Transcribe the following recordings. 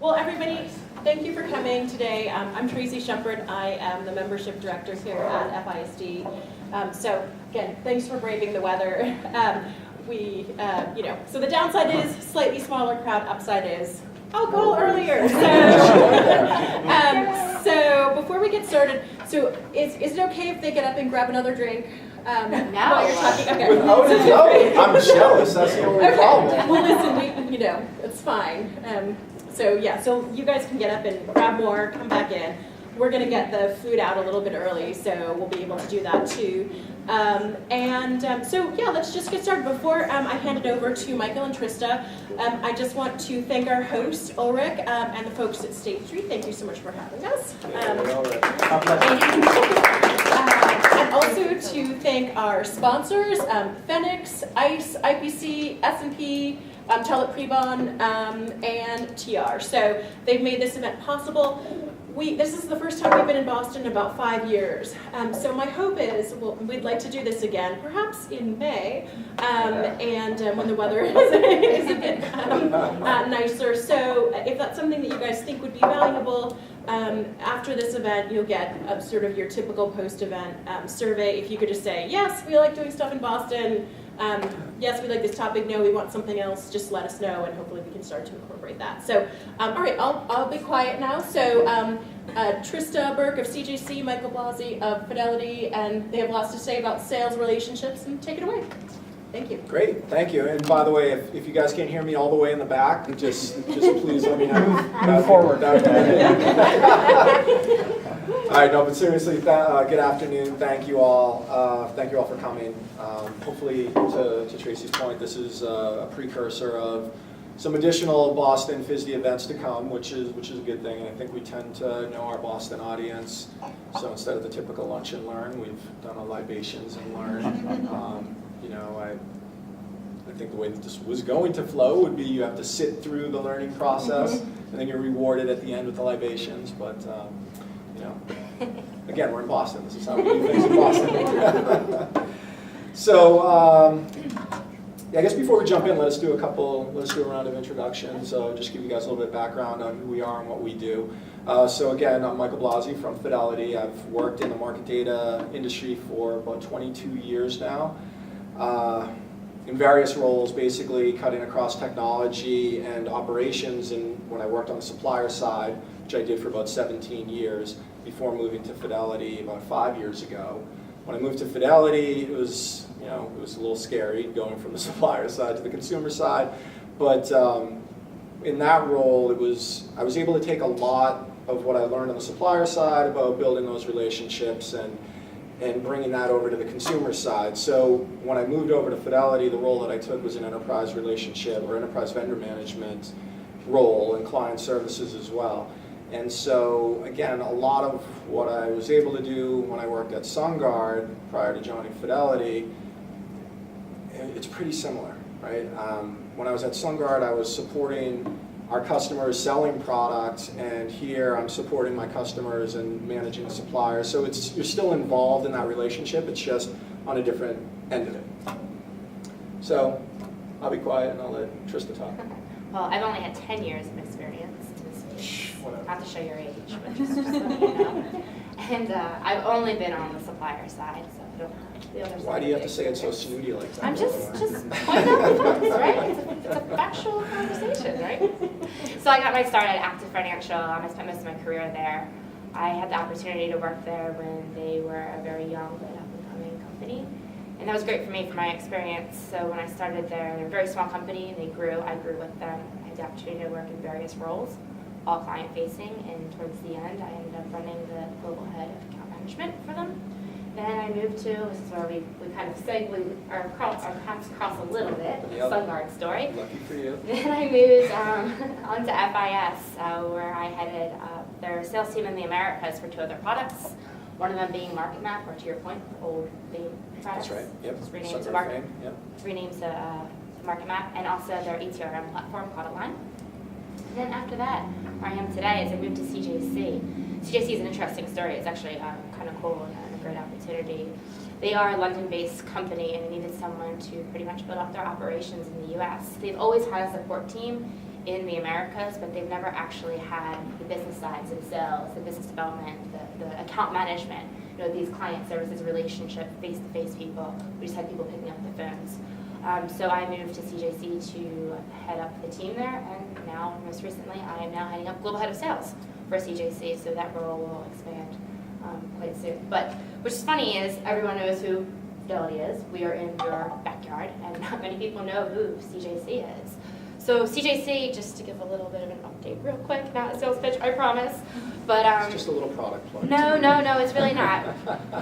Well, everybody, thank you for coming today. I'm Tracy Shepard. I am the membership director here at FISD. So again, thanks for braving the weather. So the downside is slightly smaller crowd. Upside is alcohol earlier. So before we get started, so is it okay if they get up and grab another drink? While you're talking? Okay. Without a doubt. I'm jealous. That's the only problem. Well, listen, it's fine. So you guys can get up and grab more, come back in. We're going to get the food out a little bit early, so we'll be able to do that too. Let's just get started. Before I hand it over to Michael and Trista, I just want to thank our host, Ulrich, and the folks at State Street. Thank you so much for having us. And also to thank our sponsors, Phoenix, ICE, IPC, S&P, Telet Prebon, and TR. So they've made this event possible. This is the first time we've been in Boston in about 5 years. So my hope is, we'd like to do this again, perhaps in May, when the weather is a bit nicer. So if that's something that you guys think would be valuable, after this event, you'll get sort of your typical post-event survey. If you could just say, yes, we like doing stuff in Boston. Yes, we like this topic. No, we want something else. Just let us know, and hopefully we can start to incorporate that. So, all right, I'll be quiet now. So, Trista Burke of CJC, Michael Blasi of Fidelity, and they have lots to say about sales relationships. And take it away. Thank you. Great, thank you. And by the way, if you guys can't hear me all the way in the back, just please let me know. Move forward. All right, no, but seriously, good afternoon. Thank you all. Thank you all for coming. Hopefully, to Tracy's point, this is a precursor of some additional Boston FISD events to come, which is a good thing. And I think we tend to know our Boston audience. So instead of the typical lunch and learn, we've done a libations and learn. I think the way that this was going to flow would be you have to sit through the learning process, and then you're rewarded at the end with the libations. But again, we're in Boston. This is how we do things in Boston. So, I guess before we jump in, let's do a round of introductions. Just give you guys a little bit of background on who we are and what we do. So again, I'm Michael Blasi from Fidelity. I've worked in the market data industry for about 22 years now, in various roles, basically cutting across technology and operations. And when I worked on the supplier side, which I did for about 17 years, before moving to Fidelity about 5 years ago. When I moved to Fidelity, it was a little scary going from the supplier side to the consumer side, but in that role, I was able to take a lot of what I learned on the supplier side about building those relationships and bringing that over to the consumer side. So when I moved over to Fidelity, the role that I took was an enterprise relationship or enterprise vendor management role and client services as well. And so, again, a lot of what I was able to do when I worked at SunGard prior to joining Fidelity, it's pretty similar, right? When I was at SunGard, I was supporting our customers selling products, and here I'm supporting my customers and managing the suppliers. So you're still involved in that relationship, it's just on a different end of it. So I'll be quiet and I'll let Trista talk. Well, I've only had 10 years of experience. Not to show your age, but just so you know. And I've only been on the supplier side, so I don't have the other side. Why do you have to say it so snooty like that? I'm just pointing out the facts, right? It's a factual conversation, right? So I got my start at Active Financial. I spent most of my career there. I had the opportunity to work there when they were a very young but up-and-coming company. And that was great for me, for my experience. So when I started there, they're a very small company, and they grew. I grew with them. I had the opportunity to work in various roles, all client-facing, and towards the end, I ended up running the global head of account management for them. Then I moved to, this is where we kind of segue, our paths cross a little bit, with the SunGard story. Lucky for you. Then I moved onto FIS, where I headed their sales team in the Americas for 2 other products. One of them being Market Map, or to your point, the old name. That's right, yep. Just renamed to Market Map, and also their ETRM platform called Align. And then after that, where I am today is I moved to CJC. CJC is an interesting story. It's actually kind of cool and a great opportunity. They are a London-based company and needed someone to pretty much build out their operations in the US. They've always had a support team in the Americas, but they've never actually had the business sides of sales, the business development, the account management, these client services relationship, face-to-face people. We just had people picking up the phones. So I moved to CJC to head up the team there, and now, most recently, I am now heading up global head of sales for CJC, so that role will expand quite soon. But what's funny is everyone knows who Fidelity is. We are in your backyard, and not many people know who CJC is. So CJC, just to give a little bit of an update real quick, not a sales pitch, I promise. But It's just a little product plug. no, it's really not.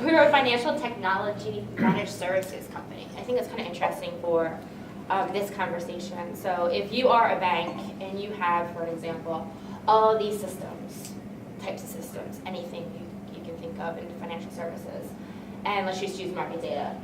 We're a financial technology managed services company. I think that's kind of interesting for this conversation. So if you are a bank and you have, for example, all these systems, types of systems, anything you can think of in financial services, and let's just use market data,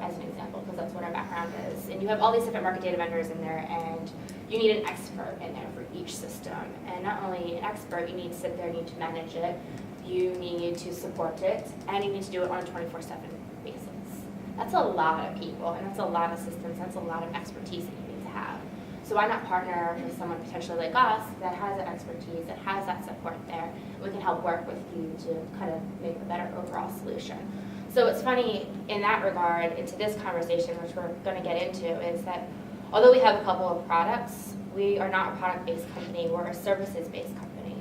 as an example, because that's what our background is. And you have all these different market data vendors in there, and you need an expert in there for each system. And not only an expert, you need to sit there, you need to manage it, you need to support it, and you need to do it on a 24/7 basis. That's a lot of people, and that's a lot of systems, that's a lot of expertise that you need to have. So why not partner with someone potentially like us that has that expertise, that has that support there, and we can help work with you to kind of make a better overall solution. So it's funny in that regard, into this conversation, which we're going to get into, is that although we have a couple of products, we are not a product-based company, we're a services-based company.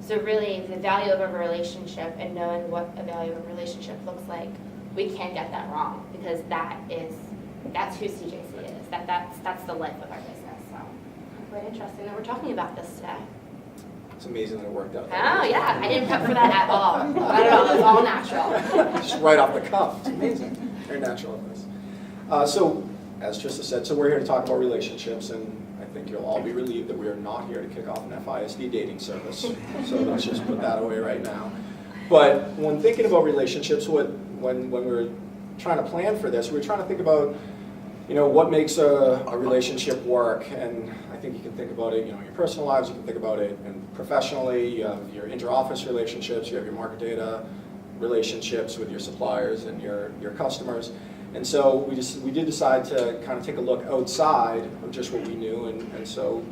So really, the value of a relationship and knowing what a value of a relationship looks like, we can't get that wrong, because that's who CJC is. That's the life of our business. So quite interesting that we're talking about this today. It's amazing that it worked out. Oh yeah, I didn't prep for that at all. Not at all. It was all natural. Just right off the cuff. It's amazing. Very natural of this. So, as Trista said, so we're here to talk about relationships, and I think you'll all be relieved that we are not here to kick off an FISD dating service. So let's just put that away right now. But when thinking about relationships, when we were trying to plan for this, we were trying to think about, what makes a relationship work. And I think you can think about it, in your personal lives, you can think about it and professionally, you have your inter-office relationships, you have your market data relationships with your suppliers and your customers. And so we did decide to kind of take a look outside of just what we knew, and so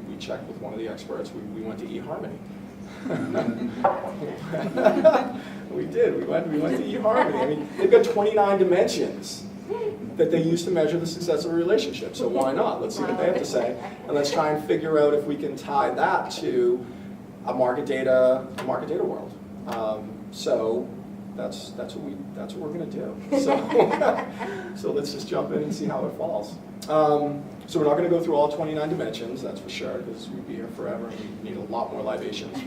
we checked with one of the experts. We went to eHarmony. We did. We went to eHarmony. I mean, they've got 29 dimensions that they use to measure the success of a relationship. So why not? Let's see what they have to say, and let's try and figure out if we can tie that to a market data world. So that's what we're going to do. So let's just jump in and see how it falls. So we're not going to go through all 29 dimensions, that's for sure, because we'd be here forever and we need a lot more libations.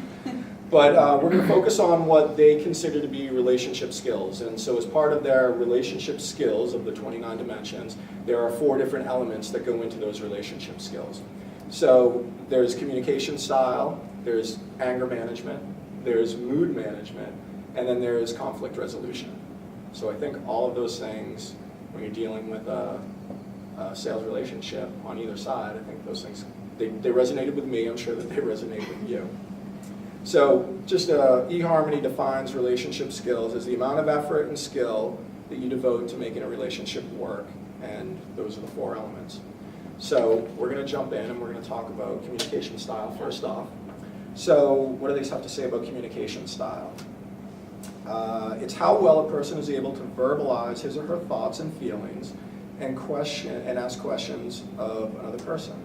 But we're going to focus on what they consider to be relationship skills. And so as part of their relationship skills of the 29 dimensions, there are 4 different elements that go into those relationship skills. So there's communication style, there's anger management, there's mood management, and then there's conflict resolution. So I think all of those things, when you're dealing with a sales relationship on either side, I think those things, they resonated with me. I'm sure that they resonate with you. So just eHarmony defines relationship skills as the amount of effort and skill that you devote to making a relationship work, and those are the 4 elements. So we're going to jump in and we're going to talk about communication style first off. So what do they have to say about communication style? It's how well a person is able to verbalize his or her thoughts and feelings and ask questions of another person.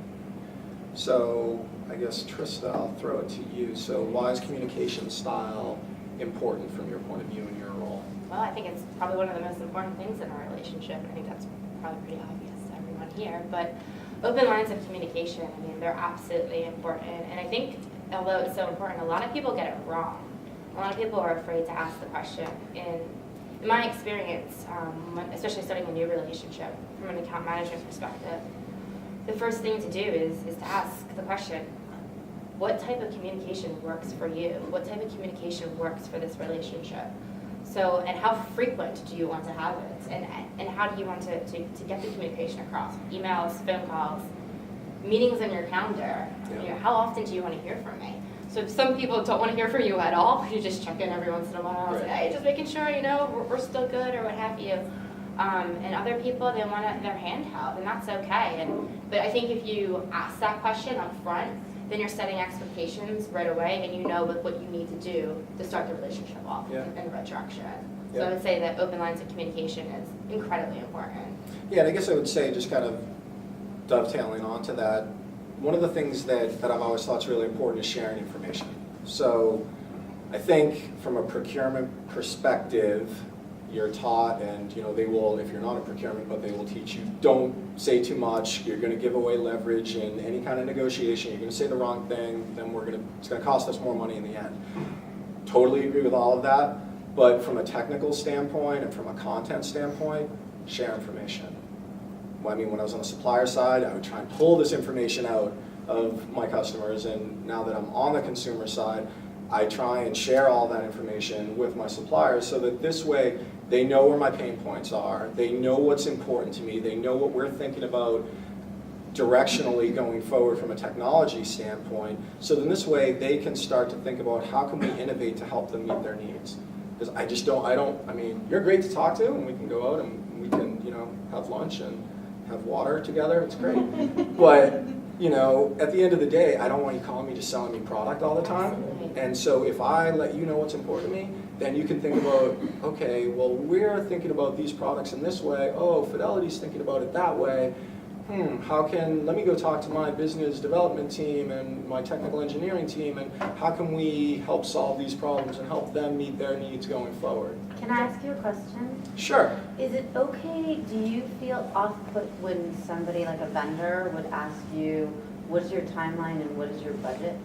So I guess, Trista, I'll throw it to you. So why is communication style important from your point of view in your role? Well, I think it's probably one of the most important things in a relationship. I think that's probably pretty obvious to everyone here. But open lines of communication, I mean, they're absolutely important. And I think, although it's so important, a lot of people get it wrong. A lot of people are afraid to ask the question. In my experience, especially starting a new relationship from an account management perspective, the first thing to do is to ask the question, what type of communication works for you? What type of communication works for this relationship? So, and how frequent do you want to have it? And how do you want to get the communication across? Emails, phone calls, meetings on your calendar. Yeah. How often do you want to hear from me? So if some people don't want to hear from you at all, you just check in every once in a while and say, hey, just making sure, we're still good or what have you. And other people, they want their hand held, and that's okay. But I think if you ask that question up front, then you're setting expectations right away, and you know what you need to do to start the relationship off in the right direction. So I would say that open lines of communication is incredibly important. Yeah, and I guess I would say, just kind of dovetailing onto that, one of the things that I've always thought is really important is sharing information. So I think from a procurement perspective, you're taught, and they will, if you're not in procurement, but they will teach you, don't say too much. You're going to give away leverage in any kind of negotiation. You're going to say the wrong thing, then it's going to cost us more money in the end. Totally agree with all of that, but from a technical standpoint and from a content standpoint, share information. Well, I mean, when I was on the supplier side, I would try and pull this information out of my customers, and now that I'm on the consumer side, I try and share all that information with my suppliers so that this way they know where my pain points are, they know what's important to me, they know what we're thinking about directionally going forward from a technology standpoint, so then this way they can start to think about how can we innovate to help them meet their needs. Because I mean, you're great to talk to, and we can go out and we can, have lunch and have water together, it's great. But, at the end of the day, I don't want you calling me just selling me product all the time. Absolutely. And so if I let you know what's important to me, then you can think about, okay, well, we're thinking about these products in this way. Oh, Fidelity's thinking about it that way. Let me go talk to my business development team and my technical engineering team, and how can we help solve these problems and help them meet their needs going forward? Can I ask you a question? Sure. Is it okay, do you feel off-put when somebody like a vendor would ask you, what's your timeline and what is your budget?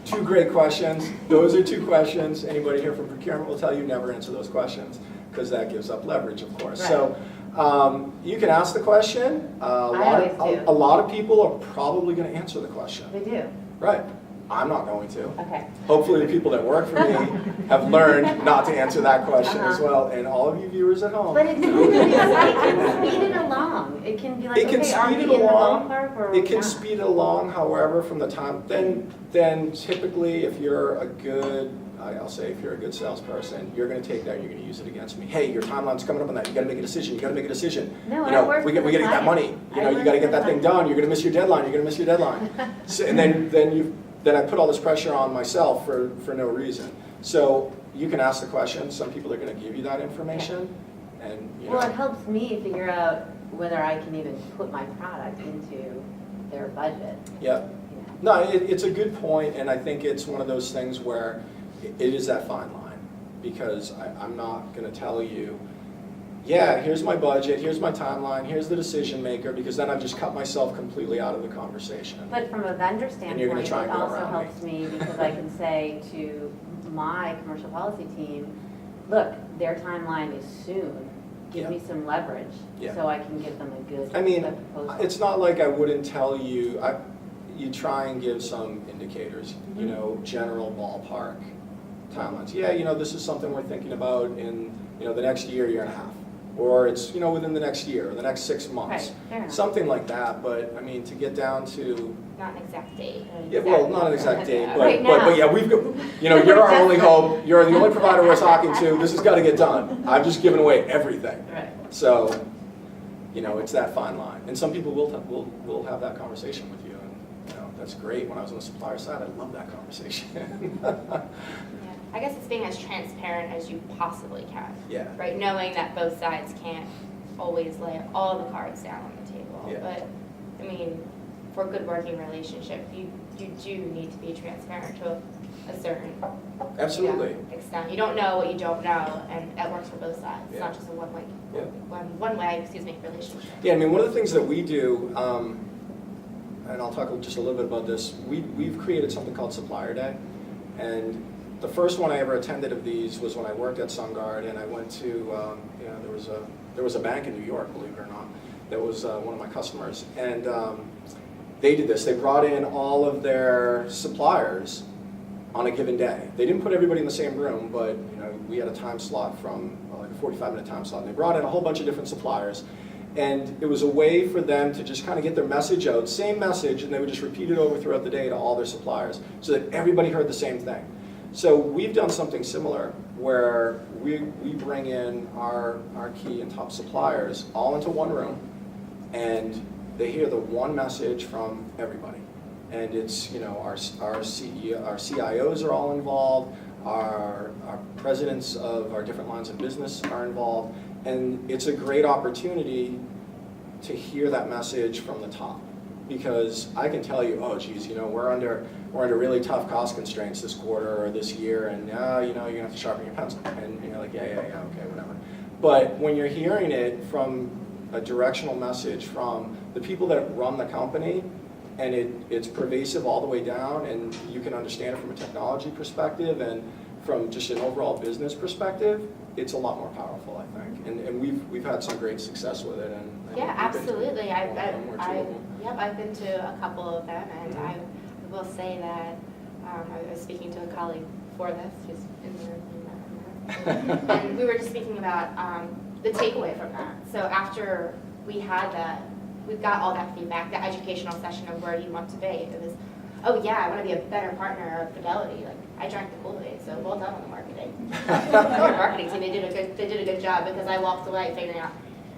Two great questions. Those are two questions. Anybody here from procurement will tell you never answer those questions, because that gives up leverage, of course. Right. So you can ask the question. A lot of people are probably going to answer the question. They do? Right. I'm not going to. Okay. Hopefully the people that work for me have learned not to answer that question as well, and all of you viewers at home. But it can speed it along. It can be like, It can okay, are we speed in it the along. ballpark or It can not? speed it along, however, from the time, then typically if you're a good, I'll say if you're a good salesperson, you're going to take that and you're going to use it against me. Hey, your timeline's coming up on that. You got to make a decision. You got to make a decision. No, I work we got to get that money. You got to get that thing done. You're going to miss your deadline. You're going to miss your deadline. So, and then I put all this pressure on myself for no reason. So you can ask the question. Some people are going to give you that information, and Well, it helps me figure out whether I can even put my product into their budget. Yeah. No, it's a good point, and I think it's one of those things where it is that fine line, because I'm not going to tell you, yeah, here's my budget, here's my timeline, here's the decision maker, because then I've just cut myself completely out of the conversation. But from a vendor And you're gonna standpoint, try it and go also around helps me because I can say to my commercial policy team, look, their timeline is soon. Give me some leverage so I can give them a good proposal. It's not like I wouldn't tell you, you try and give some indicators, general ballpark timelines. Yeah, this is something we're thinking about in, the next year and a half. Or it's, within the next year, or the next 6 months. Right, fair enough. Something like that, but, I mean, to get down to... Not an exact date. Yeah, well, not an exact date, Right now. but yeah, we've got, you're our only hope, you're the only provider we're talking to, this has got to get done. I've just given away everything. Right. So, it's that fine line. And some people will have that conversation with you, and, that's great. When I was on the supplier side, I loved that conversation. I guess it's being as transparent as you possibly can. Yeah. Right, knowing that both sides can't always lay all the cards down on the table. Yeah. But, I mean, for a good working relationship, you do need to be transparent to a certain Absolutely. extent. You don't know what you don't know, and that works for both sides. It's Yeah. not just a one-way Yeah. relationship. Yeah, I mean, one of the things that we do, and I'll talk just a little bit about this, we've created something called Supplier Day. And the first one I ever attended of these was when I worked at SunGard, and I went to, there was a bank in New York, believe it or not, that was one of my customers. And they did this. They brought in all of their suppliers on a given day. They didn't put everybody in the same room, but we had a time slot from like a 45-minute time slot. And they brought in a whole bunch of different suppliers. And it was a way for them to just kind of get their message out, same message, and they would just repeat it over throughout the day to all their suppliers so that everybody heard the same thing. So we've done something similar where we bring in our key and top suppliers all into one room, and they hear the one message from everybody. And it's, you know, our CEO, our CIOs are all involved, our presidents of our different lines of business are involved, and it's a great opportunity to hear that message from the top. Because I can tell you, oh geez, you know, we're under really tough cost constraints this quarter or this year, and you know, you're gonna have to sharpen your pencil. And you're like, yeah, okay, whatever. But when you're hearing it from a directional message from the people that run the company, and it's pervasive all the way down, and you can understand it from a technology perspective and from just an overall business perspective, it's a lot more powerful, I think. And we've had some great success with it. And yeah, absolutely. I've I've been to a couple of them, and I will say that I was speaking to a colleague for this, who's in the room, and we were just speaking about the takeaway from that. So after we had that, we got all that feedback, the educational session of where you want to be. It was, oh yeah, I want to be a better partner of Fidelity. Like, I drank the Kool-Aid, so well done on the marketing. The marketing team, they did a good job, because I walked away figuring out,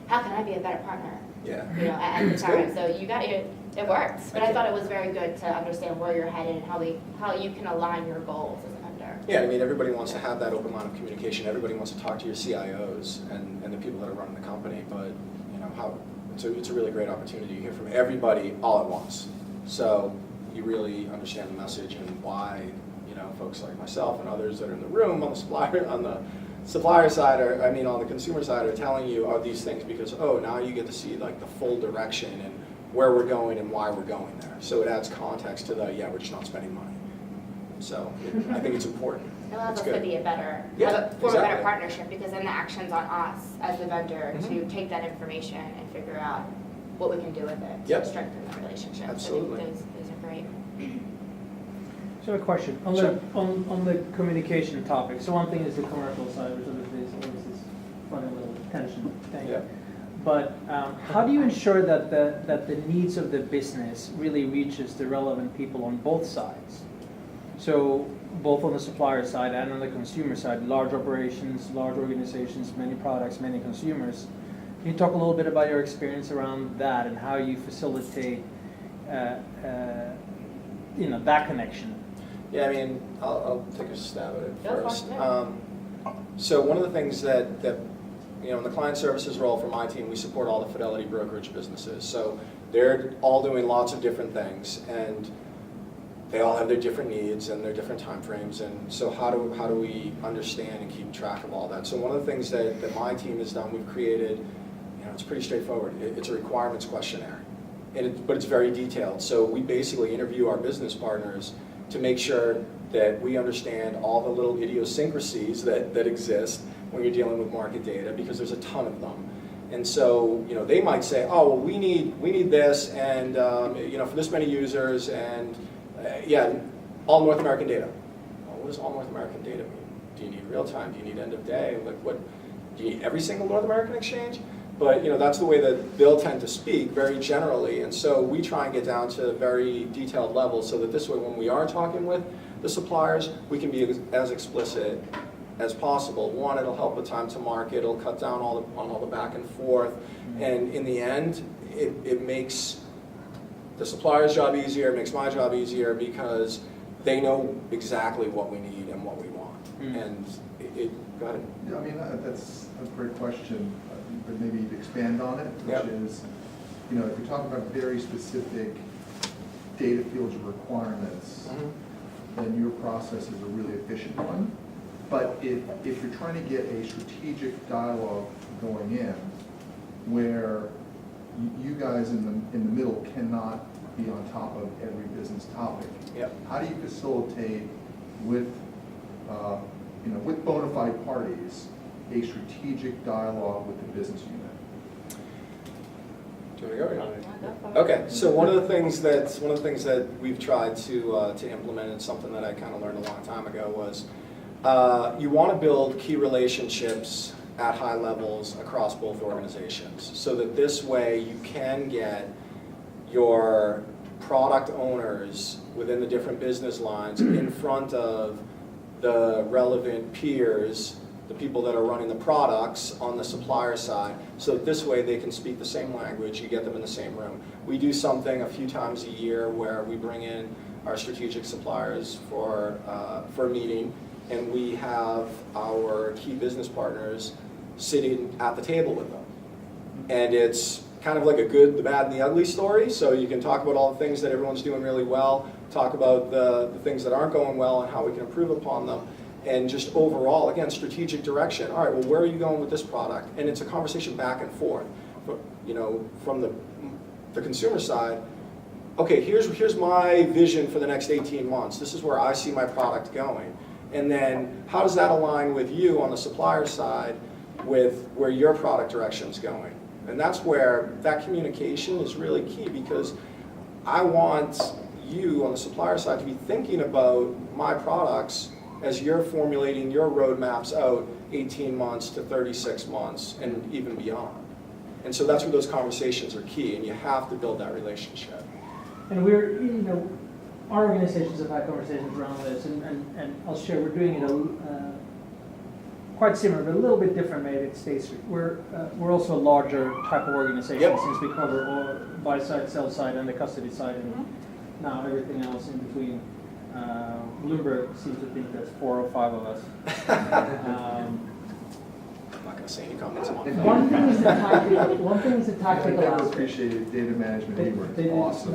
how can I be a better partner? Yeah. You know, at the time. So you got it worked. But I thought it was very good to understand where you're headed and how you can align your goals as a vendor. Yeah, I mean, everybody wants to have that open line of communication. Everybody wants to talk to your CIOs and the people that are running the company. But you know, it's a really great opportunity to hear from everybody all at once. So you really understand the message and why, you know, folks like myself and others that are in the room on the supplier side, or I mean on the consumer side, are telling you these things because, oh, now you get to see like the full direction and where we're going and why we're going there. So it adds context to we're just not spending money. So I think it's important. It allows us to be a better, form a better partnership, because then the action's on us as the vendor to take that information and figure out what we can do with it to strengthen the relationship. Absolutely. So those are great. So a question on the communication topic. So one thing is the commercial side, which obviously is funny little tension thing. Yeah. But how do you ensure that the needs of the business really reaches the relevant people on both sides? So both on the supplier side and on the consumer side, large operations, large organizations, many products, many consumers. Can you talk a little bit about your experience around that and how you facilitate that connection? Yeah, I mean, I'll take a stab at it first. Go for it. So one of the things that you know, in the client services role for my team, we support all the Fidelity brokerage businesses. So they're all doing lots of different things, and they all have their different needs and their different time frames. And so how do we understand and keep track of all that? So one of the things that my team has done, we've created, you know, it's pretty straightforward. It's a requirements questionnaire, but it's very detailed. So we basically interview our business partners to make sure that we understand all the little idiosyncrasies that exist when you're dealing with market data, because there's a ton of them. And so, you know, they might say, oh, well, we need this, and you know, for this many users, and all North American data. Well, what does all North American data mean? Do you need real time? Do you need end of day? Like, what? Do you need every single North American exchange? But you know, that's the way that they'll tend to speak, very generally. And so we try and get down to very detailed levels, so that this way, when we are talking with the suppliers, we can be as explicit as possible. One, it'll help with time to market. It'll cut down on all the back and forth. And in the end, it makes the supplier's job easier. It makes my job easier, because they know exactly what we need and what we want. And go ahead. Yeah, I mean, that's a great question, but maybe you'd expand on it, which is, you know, if you're talking about very specific data fields requirements, then your process is a really efficient one. But if you're trying to get a strategic dialogue going in, where you guys in the middle cannot be on top of every business topic, how do you facilitate with with bona fide parties a strategic dialogue with the business unit? Do you want to go or not? Okay, so one of the things that we've tried to implement, and something that I kind of learned a long time ago, was you want to build key relationships at high levels across both organizations, so that this way you can get your product owners within the different business lines in front of the relevant peers the people that are running the products on the supplier side, so this way they can speak the same language, you get them in the same room. We do something a few times a year where we bring in our strategic suppliers for a meeting, and we have our key business partners sitting at the table with them. And it's kind of like a good, the bad, and the ugly story, so you can talk about all the things that everyone's doing really well, talk about the things that aren't going well and how we can improve upon them, and just overall, again, strategic direction. All right, well, where are you going with this product? And it's a conversation back and forth. But, you know, from the consumer side, okay, here's my vision for the next 18 months. This is where I see my product going. And then how does that align with you on the supplier side with where your product direction's going? And that's where that communication is really key, because I want you on the supplier side to be thinking about my products as you're formulating your roadmaps out 18 months to 36 months and even beyond. And so that's where those conversations are key, and you have to build that relationship. And we're, you know, our organizations have had conversations around this, and I'll share, we're doing it quite similar, but a little bit different maybe at State Street. We're also a larger type of organization, Yep. since we cover all buy side, sell side, and the custody side, and now everything else in between. Bloomberg seems to think there's 4 or 5 of us. I'm not going to say any comments on that. One thing is the tactical. One thing is the I tactical never aspect. appreciated data management anymore. They- It's they- awesome.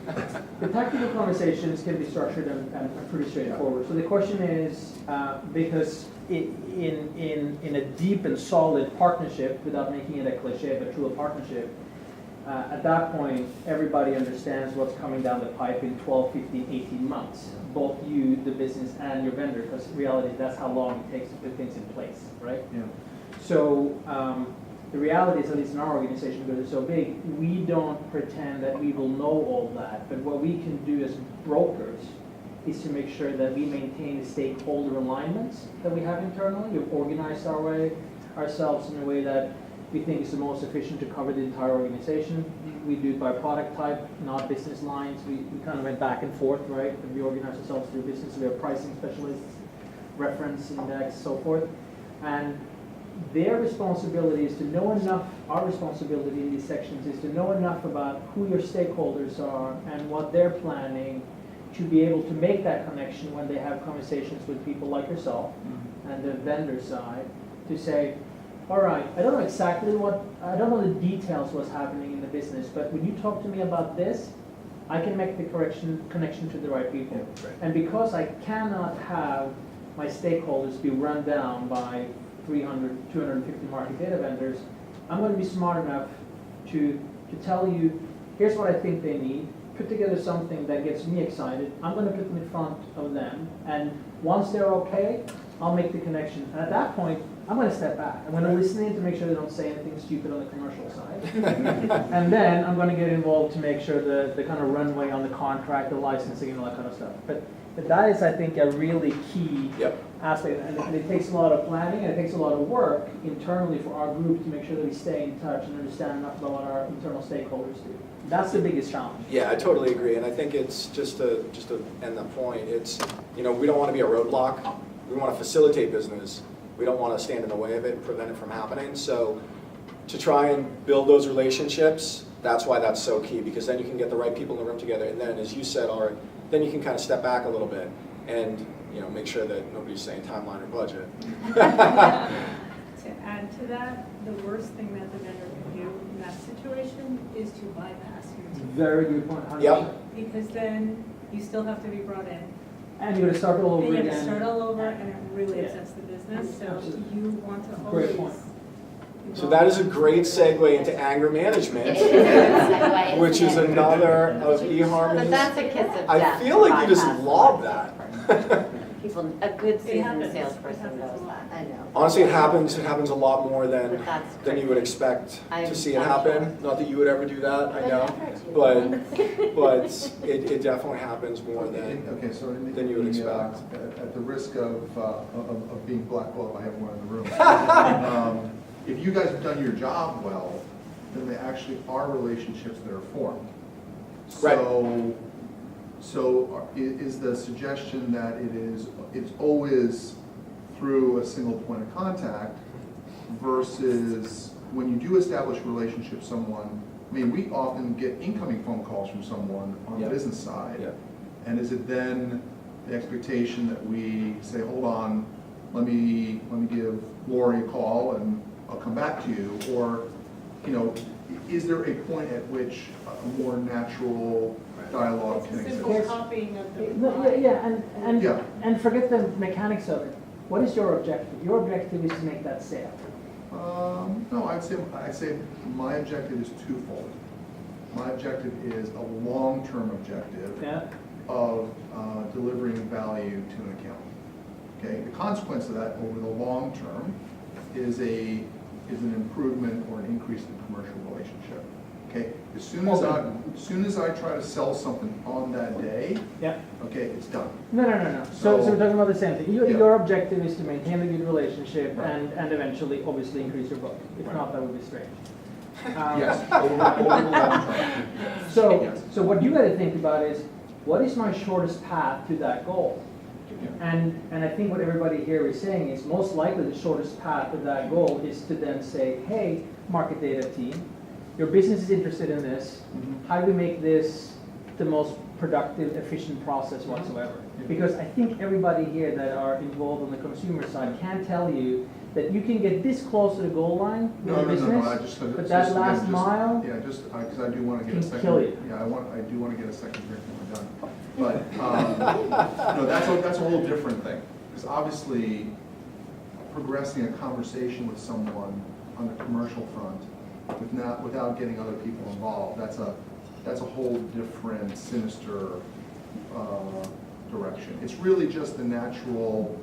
Fantastic. The tactical conversations can be structured and pretty straightforward. So the question is, because in a deep and solid partnership, without making it a cliche, but true partnership, at that point, everybody understands what's coming down the pipe in 12, 15, 18 months. Both you, the business, and your vendor, because in reality, that's how long it takes to put things in place, right? Yeah. So the reality is, at least in our organization, because it's so big, we don't pretend that we will know all that. But what we can do as brokers is to make sure that we maintain the stakeholder alignments that we have internally. We've organized ourselves in a way that we think is the most efficient to cover the entire organization. We do it by product type, not business lines. We kind of went back and forth, right? And we organize ourselves through business. We have pricing specialists, reference index, so forth. And their responsibility is to know enough, our responsibility in these sections is to know enough about who your stakeholders are and what they're planning, to be able to make that connection when they have conversations with people like yourself and the vendor side, to say, all right, I don't know exactly I don't know the details what's happening in the business, but when you talk to me about this, I can make the connection to the right people. Yeah, right. And because I cannot have my stakeholders be run down by 300, 250 market data vendors, I'm going to be smart enough to tell you, here's what I think they need, put together something that gets me excited, I'm going to put them in front of them, and once they're okay, I'll make the connection. And at that point, I'm going to step back. I'm going to listen in to make sure they don't say anything stupid on the commercial side. And then I'm going to get involved to make sure the kind of runway on the contract, the licensing, and all that kind of stuff. But that is, I think, a really key aspect. And it takes a lot of planning, and it takes a lot of work internally for our group to make sure that we stay in touch and understand enough about what our internal stakeholders do. That's the biggest challenge. Yeah, I totally agree. And I think it's just to end that point, it's, you know, we don't want to be a roadblock. We want to facilitate business. We don't want to stand in the way of it and prevent it from happening. So to try and build those relationships, that's why that's so key, because then you can get the right people in the room together. And then, as you said, Art, then you can kind of step back a little bit and, you know, make sure that nobody's saying timeline or budget. To add to that, the worst thing that the vendor can do in that situation is to bypass your team. Very good point. 100%. Yep. Because then you still have to be brought in. And you're going to start all over And you again. have to start all over, and it really Yeah. upsets the business, so Absolutely. you want to Great always. point. So that is a great segue into anger management, Segue, which is isn't it? another of But eHarmony's. that's a kiss of death. I feel like you just bypass lob that. that. People, a good It seasoned happens. salesperson It happens knows a lot. that, I know. Honestly, it happens a lot more than But that's you would expect I'm to see it sure. happen. Not that you would ever do that, I know, but it definitely happens more than. Okay, so than you would expect. At the risk of being blackballed by everyone in the room, if you guys have done your job well, then there actually are relationships that are formed. Right. So is the suggestion that it's always through a single point of contact versus when you do establish a relationship with someone, I mean, we often get incoming phone calls from someone on the business side. Yeah. And is it then the expectation that we say, hold on, let me give Lori a call and I'll come back to you? Or, you know, is there a point at which a more natural dialogue can It's a exist? simple copying of the. No, yeah, Yeah. and forget the mechanics of it. What is your objective? Your objective is to make that sale. No, I'd say my objective is twofold. My objective is a long-term objective Yeah. of delivering value to an account. Okay, the consequence of that over the long term is an improvement or an increase in the commercial relationship. Okay, as soon as I try to sell something on that day, Yeah. okay, it's done. No. So we're talking about the same thing. Yeah. Your objective is to maintain a good relationship Right. and eventually, obviously, increase your book. If Right. not, that would be strange. Yes, over the long term. So, Yes. so what you got to think about is, what is my shortest path to that goal? Yeah. And I think what everybody here is saying is most likely the shortest path to that goal is to then say, hey, market data team, your business is interested in this. Mhm. How do we make this the most productive, efficient process whatsoever? Because I think everybody here that are involved on the consumer side can tell you that you can get this close to the goal line with No, a business, I just. but that last mile Yeah, because I do want to get a can second. kill you. Yeah, I do want to get a second drink when we're done. But, no, that's a whole different thing. Because obviously, progressing a conversation with someone on the commercial front without getting other people involved, that's a whole different sinister direction. It's really just the natural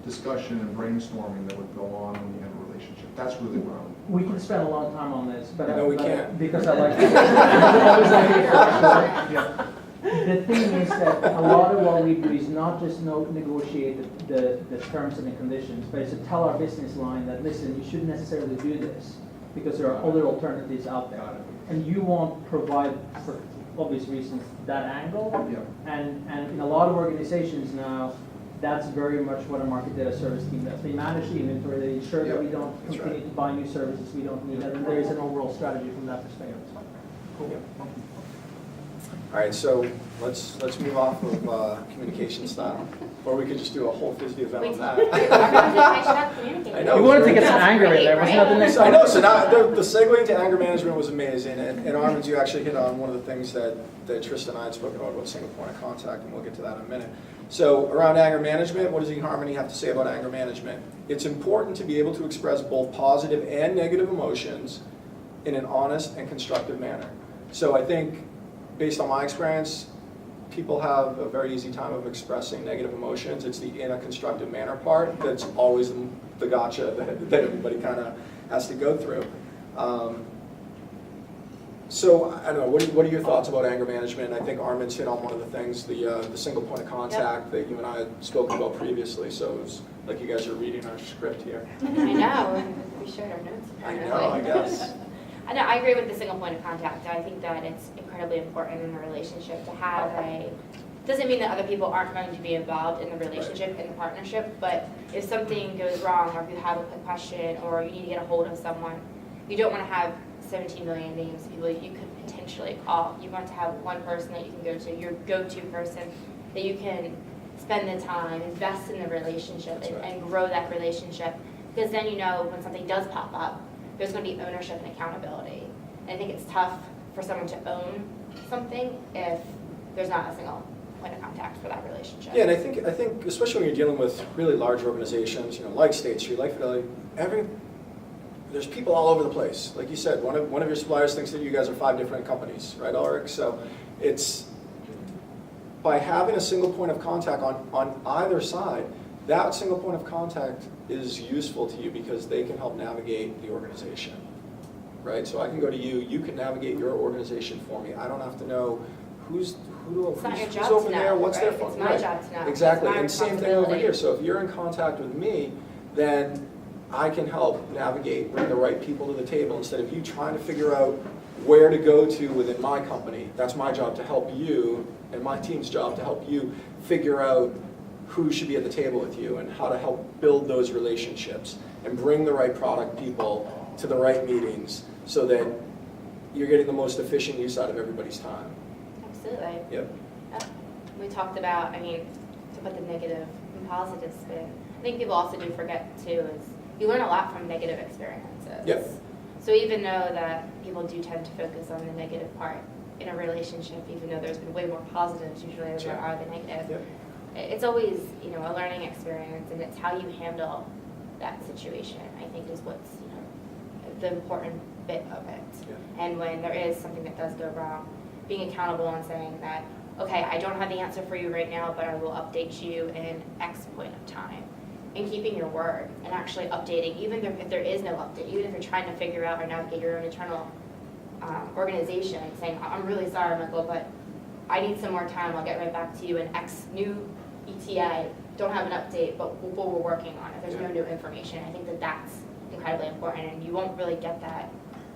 discussion and brainstorming that would go on when you have a relationship. That's really what I'm. we can spend a long time on this, but No, we can't. because I like I always like to hear questions. Yeah. The thing is that a lot of what we do is not just negotiate the terms and the conditions, but it's to tell our business line that, listen, you shouldn't necessarily do this because there are other alternatives out there. Got it. And you won't provide, for obvious reasons, that angle. Yeah. And in a lot of organizations now, that's very much what a market data service team does. They manage the inventory, they ensure that we don't That's continue right. to buy new services we don't need, and there is an overall strategy from that perspective. All right, so let's move off of communication style, or we could just do a whole FISD event on that. I know. You wanted to get some anger in there, wasn't that the next I one? know, so now the segue into anger management was amazing, and Armand, you actually hit on one of the things that Tristan and I had spoken about single point of contact, and we'll get to that in a minute. So around anger management, what does eHarmony have to say about anger management? It's important to be able to express both positive and negative emotions in an honest and constructive manner. So I think, based on my experience, people have a very easy time of expressing negative emotions. It's the in a constructive manner part that's always the gotcha that everybody kind of has to go through. So I don't know, what are your thoughts about anger management? I think Armin's hit on one of the things, the single point of contact that you and I had spoken about previously. So it was like you guys are reading our script here. I know, we shared our notes. I know, I guess. I know, I agree with the single point of contact. I think that it's incredibly important in a relationship to have doesn't mean that other people aren't going to be involved in the relationship, in the partnership, but if something goes wrong, or if you have a quick question, or you need to get a hold of someone, you don't want to have 17 million names of people you could potentially call. You want to have one person that you can go to, your go-to person, that you can spend the time, invest in the relationship, and grow that relationship. Because then you know when something does pop up, there's going to be ownership and accountability. And I think it's tough for someone to own something if there's not a single point of contact for that relationship. Yeah, and I think especially when you're dealing with really large organizations, like State Street, like Fidelity, there's people all over the place. Like you said, one of your suppliers thinks that you guys are 5 different companies, right, Ulrich? So it's by having a single point of contact on either side, that single point of contact is useful to you because they can help navigate the organization, right? So I can go to you, you can navigate your organization for me. I don't have to know who's not your job over to there, know, what's right? their phone. It's my job to know. Exactly, It's my and same thing over responsibility. here. So if you're in contact with me, then I can help navigate, bring the right people to the table instead of you trying to figure out where to go to within my company. That's my job to help you, and my team's job to help you figure out who should be at the table with you and how to help build those relationships and bring the right product people to the right meetings so that you're getting the most efficient use out of everybody's time. Absolutely. Yep. We talked about, I mean, to put the negative and positive spin. I think people also do forget too is you learn a lot from negative experiences. Yep. So even though that people do tend to focus on the negative part in a relationship, even though there's been way more positives usually than there are the negative, Yep. it's always, you know, a learning experience, and it's how you handle that situation, I think, is what's, you know, the important bit of it. Yeah. And when there is something that does go wrong, being accountable and saying that, okay, I don't have the answer for you right now, but I will update you in X point of time. And keeping your word and actually updating, even if there is no update, even if you're trying to figure out or navigate your own internal organization, saying, I'm really sorry, Michael, but I need some more time, I'll get right back to you in X new ETA, don't have an update, but we're working on it, there's no new information. I think that that's incredibly important, and you won't really get that,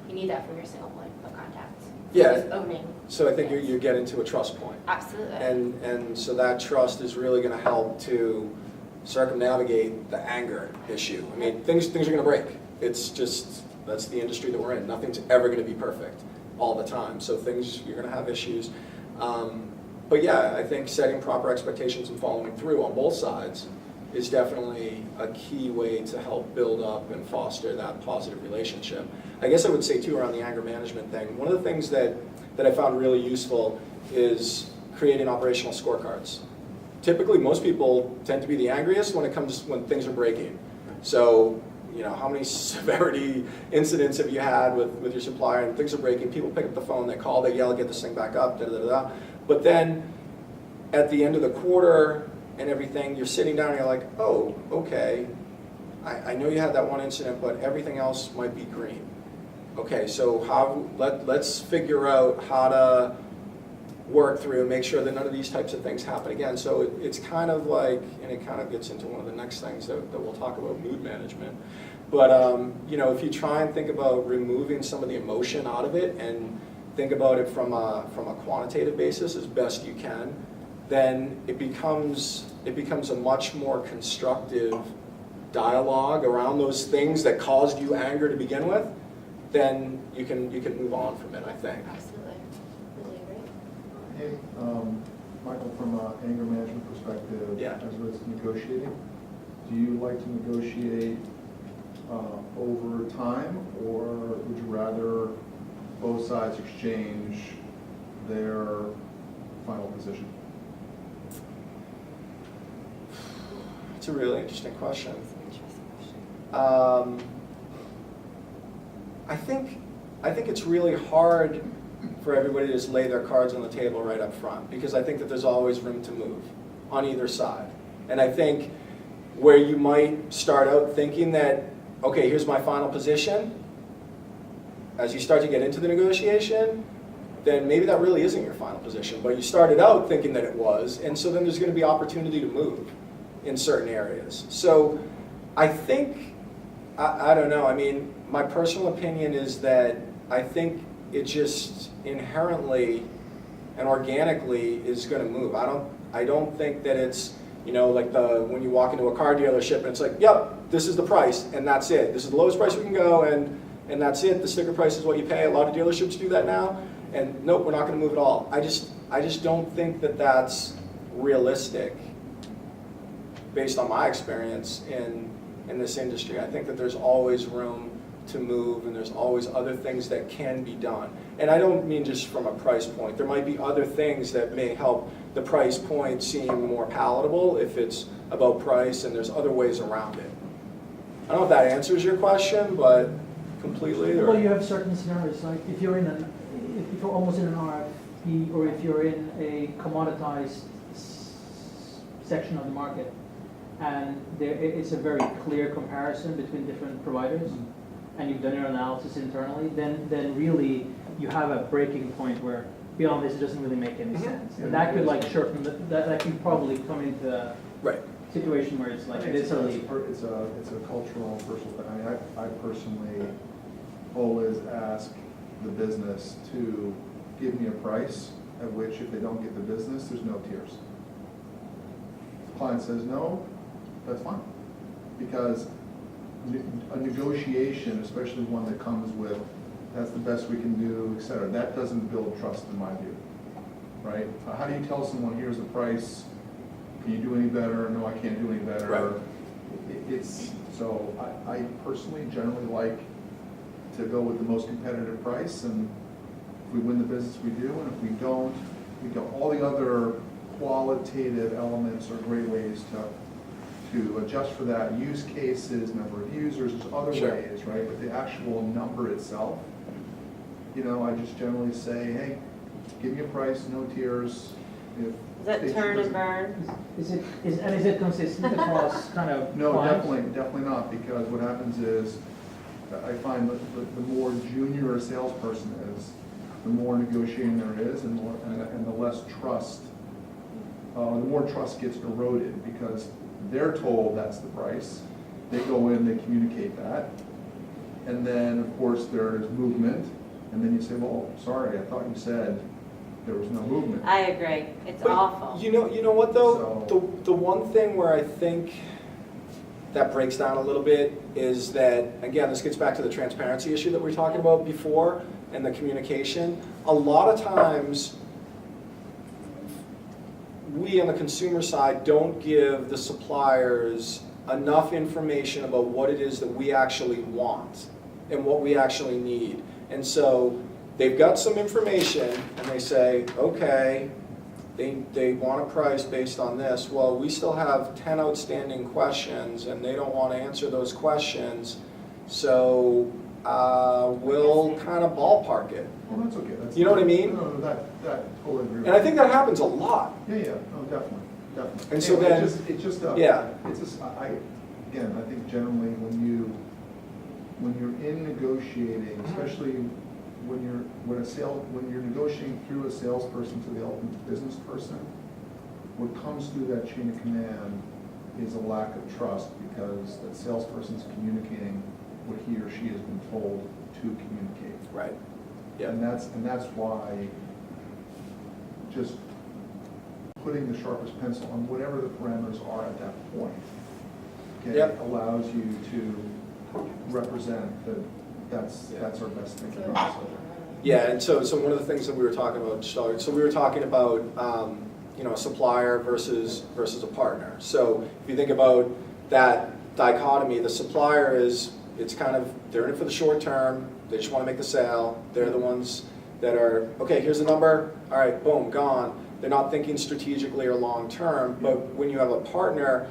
you need that from your single point of contact. Yeah. Just owning. So I think you get into a trust point. Absolutely. And so that trust is really going to help to circumnavigate the anger issue. I mean, things are going to break. It's just, that's the industry that we're in. Nothing's ever going to be perfect all the time. So you're going to have issues. But yeah, I think setting proper expectations and following through on both sides is definitely a key way to help build up and foster that positive relationship. I guess I would say too, around the anger management thing, one of the things that I found really useful is creating operational scorecards. Typically, most people tend to be the angriest when things are breaking. So, you know, how many severity incidents have you had with your supplier and things are breaking? People pick up the phone, they call, they yell, get this thing back up, da da da da. But then at the end of the quarter and everything, you're sitting down and you're like, oh, okay, I know you had that one incident, but everything else might be green. Okay, so let's figure out how to work through and make sure that none of these types of things happen again. So it's kind of like, and it kind of gets into one of the next things that we'll talk about, mood management. But you know, if you try and think about removing some of the emotion out of it and think about it from a quantitative basis as best you can, then it becomes a much more constructive dialogue around those things that caused you anger to begin with. Then you can move on from it, I think. Absolutely. Really agree. Hey, Michael, from an anger management perspective, Yeah. as well as negotiating, do you like to negotiate over time, or would you rather both sides exchange their final position? It's a really interesting question. That's an interesting question. I think it's really hard for everybody to just lay their cards on the table right up front, because I think that there's always room to move on either side. And I think where you might start out thinking that, okay, here's my final position, as you start to get into the negotiation, then maybe that really isn't your final position, but you started out thinking that it was, and so then there's going to be opportunity to move in certain areas. So I think, I don't know, I mean, my personal opinion is that I think it just inherently and organically is going to move. I don't think that it's, you know, like when you walk into a car dealership and it's like, yep, this is the price and that's it. This is the lowest price we can go and that's it. The sticker price is what you pay. A lot of dealerships do that now. And nope, we're not going to move at all. I just don't think that that's realistic based on my experience in this industry. I think that there's always room to move, and there's always other things that can be done. And I don't mean just from a price point. There might be other things that may help the price point seem more palatable if it's about price, and there's other ways around it. I don't know if that answers your question, but completely. Or? Well, you have certain scenarios, like if you're almost in an RFP, or if you're in a commoditized section of the market, and it's a very clear comparison between different providers, and you've done your analysis internally, then really you have a breaking point where beyond this it doesn't really make any sense. And that could like shorten that could probably come into a situation where it's like it's a cultural and personal thing. I mean, I personally always ask the business to give me a price at which if they don't get the business, there's no tiers. If the client says no, that's fine. Because a negotiation, especially one that comes with, that's the best we can do, et cetera, that doesn't build trust in my view, right? How do you tell someone, here's the price, can you do any better? No, I can't do any better. Right. So I personally generally like to go with the most competitive price, and if we win the business, we do, and if we don't, we go. All the other qualitative elements are great ways to adjust for that. Use cases, number of users, there's other Sure. ways, right? But the actual number itself, I just generally say, hey, give me a price, no tiers. Is that turn and burn? Is it consistent across kind of No, clients? definitely not, because what happens is, I find that the more junior a salesperson is, the more negotiating there is, and the less trust, the more trust gets eroded, because they're told that's the price. They go in, they communicate that, and then, of course, there's movement, and then you say, well, sorry, I thought you said there was no movement. I agree. It's But awful. You know what though? The one thing where I think that breaks down a little bit is that, again, this gets back to the transparency issue that we were talking about before and the communication. A lot of times, we on the consumer side don't give the suppliers enough information about what it is that we actually want and what we actually need. And so they've got some information and they say, okay, they want a price based on this. Well, we still have 10 outstanding questions and they don't want to answer those questions. So we'll kind of ballpark it. Well, that's okay. That's, You know what I mean? No, that totally agree with And I think that happens a lot. Yeah, no, definitely. And so Anyway, then- yeah. Again, I think generally when you're in negotiating, especially when you're negotiating through a salesperson to the ultimate business person, what comes through that chain of command is a lack of trust, because that salesperson's communicating what he or she has been told to communicate. Right. Yeah. And that's why just putting the sharpest pencil on whatever the parameters are at that point, okay, Yep. allows you to represent that that's our best thinking. Yeah, and so one of the things that we were talking about, so we were talking about, a supplier versus a partner. So if you think about that dichotomy, the supplier they're in it for the short term, they just want to make the sale, they're the ones that are, okay, here's the number, all right, boom, gone. They're not thinking strategically or long term, but when you have a partner,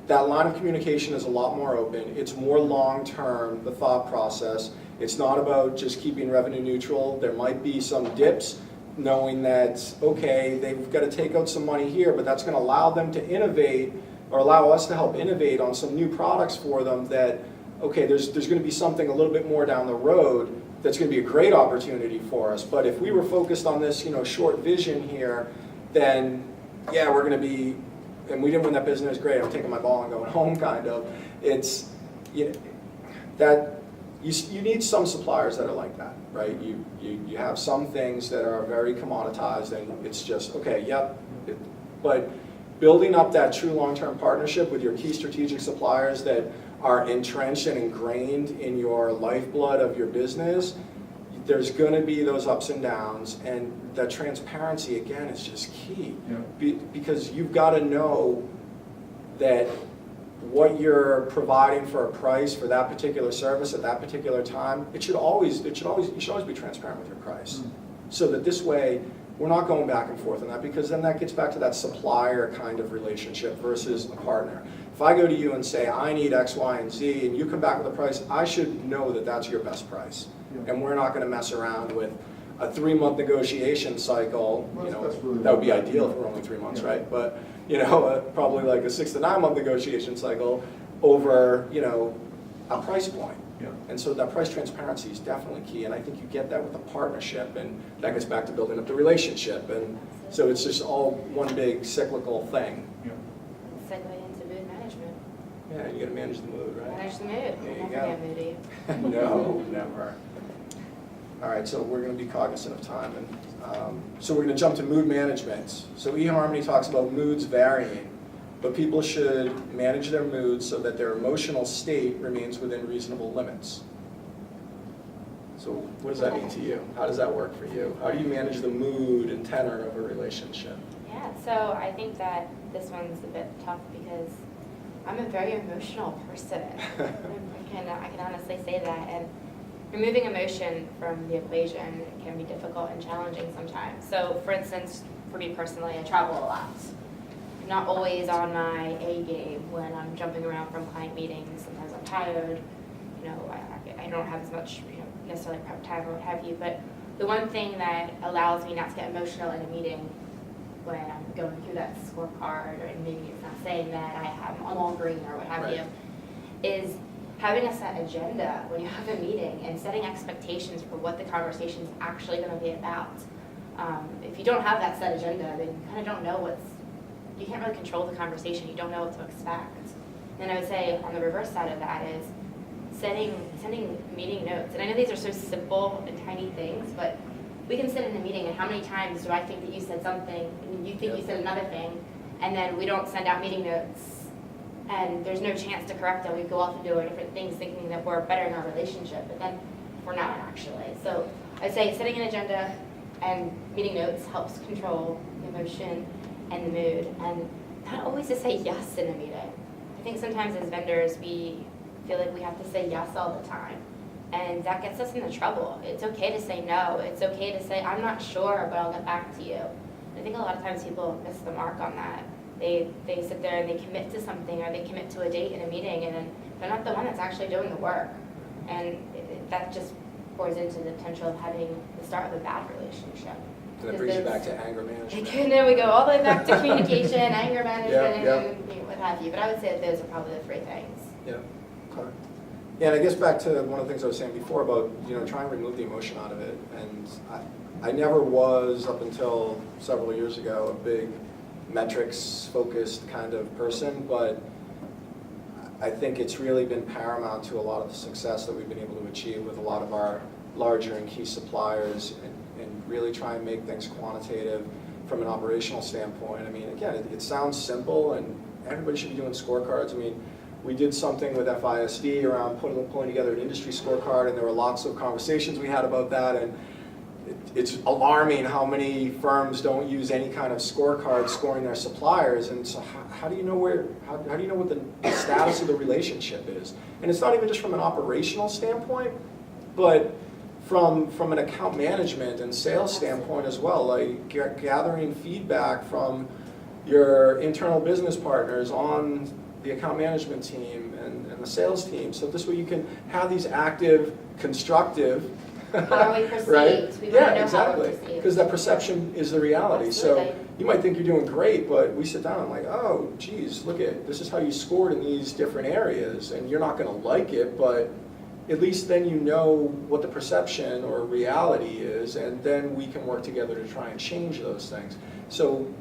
that line of communication is a lot more open. It's more long term, the thought process. It's not about just keeping revenue neutral. There might be some dips, knowing that, okay, they've got to take out some money here, but that's going to allow them to innovate, or allow us to help innovate on some new products for them that, okay, there's going to be something a little bit more down the road that's going to be a great opportunity for us. But if we were focused on this, short vision here, then yeah, we're going to be, and we didn't win that business, great, I'm taking my ball and going home, kind of. It's, that you need some suppliers that are like that, right? You have some things that are very commoditized and it's just, okay, yep. But building up that true long-term partnership with your key strategic suppliers that are entrenched and ingrained in your lifeblood of your business, there's going to be those ups and downs, and that transparency, again, is just key. Yeah. Because you've got to know that what you're providing for a price for that particular service at that particular time, you should always be transparent with your price. So that this way, we're not going back and forth on that, because then that gets back to that supplier kind of relationship versus a partner. If I go to you and say, I need X, Y, and Z, and you come back with a price, I should know that that's your best price. Yeah. And we're not going to mess around with a 3-month negotiation cycle. That's really that would be ideal if we're only 3 months, Yeah. right? But probably like a 6 to 9 month negotiation cycle over a price point. Yeah. And so that price transparency is definitely key, and I think you get that with a partnership, and that gets back to building up the relationship, and so it's just all one big cyclical thing. Yeah. Segue into mood management. Yeah, you gotta manage the mood, right? Manage the mood. There you Never go. get moody. No, never. All right, so we're going to be cognizant of time, and so we're going to jump to mood management. So eHarmony talks about moods varying, but people should manage their moods so that their emotional state remains within reasonable limits. So what does that mean to you? How does that work for you? How do you manage the mood and tenor of a relationship? Yeah, so I think that this one's a bit tough because I'm a very emotional person. I can honestly say that. And removing emotion from the equation can be difficult and challenging sometimes. So for instance, for me personally, I travel a lot. I'm not always on my A game when I'm jumping around from client meetings. Sometimes I'm tired. You know, I don't have as much, necessarily prep time or what have you. But the one thing that allows me not to get emotional in a meeting when I'm going through that scorecard, or maybe it's not saying that I'm all green or what have you, is having a set agenda when you have a meeting and setting expectations for what the conversation is actually going to be about. If you don't have that set agenda, then you kind of don't know you can't really control the conversation. You don't know what to expect. And I would say on the reverse side of that is sending meeting notes. And I know these are so simple and tiny things, but we can sit in a meeting and how many times do I think that you said something and you think you said another thing, and then we don't send out meeting notes and there's no chance to correct them. We go off and do our different things thinking that we're better in our relationship, but then we're not actually. So I'd say setting an agenda and meeting notes helps control the emotion and the mood, and not always to say yes in a meeting. I think sometimes as vendors we feel like we have to say yes all the time, and that gets us into trouble. It's okay to say no. It's okay to say, I'm not sure, but I'll get back to you. I think a lot of times people miss the mark on that. They sit there and they commit to something, or they commit to a date in a meeting, and then they're not the one that's actually doing the work. And that just pours into the potential of having the start of a bad relationship. And that brings you back to anger management. And then we go all the way back to communication, anger management, and what have you. But I would say that those are probably the three things. Yeah. Okay. Yeah, and I guess back to one of the things I was saying before about trying to remove the emotion out of it. And I never was, up until several years ago, a big metrics-focused kind of person, but I think it's really been paramount to a lot of the success that we've been able to achieve with a lot of our larger and key suppliers, and really try and make things quantitative from an operational standpoint. I mean, again, it sounds simple, and everybody should be doing scorecards. I mean, we did something with FISD around pulling together an industry scorecard, and there were lots of conversations we had about that, and it's alarming how many firms don't use any kind of scorecard scoring their suppliers. And so how do you know how do you know what the status of the relationship is? And it's not even just from an operational standpoint, but from an account management and sales standpoint as well, like gathering feedback from your internal business partners on the account management team and the sales team. So this way you can have these active, constructive, how are we perceived? right? We Yeah, want to know exactly. how we're perceived. Because that perception is the reality. Absolutely. So you might think you're doing great, but we sit down and like, oh, geez, look at this is how you scored in these different areas, and you're not going to like it, but at least then you know what the perception or reality is, and then we can work together to try and change those things. So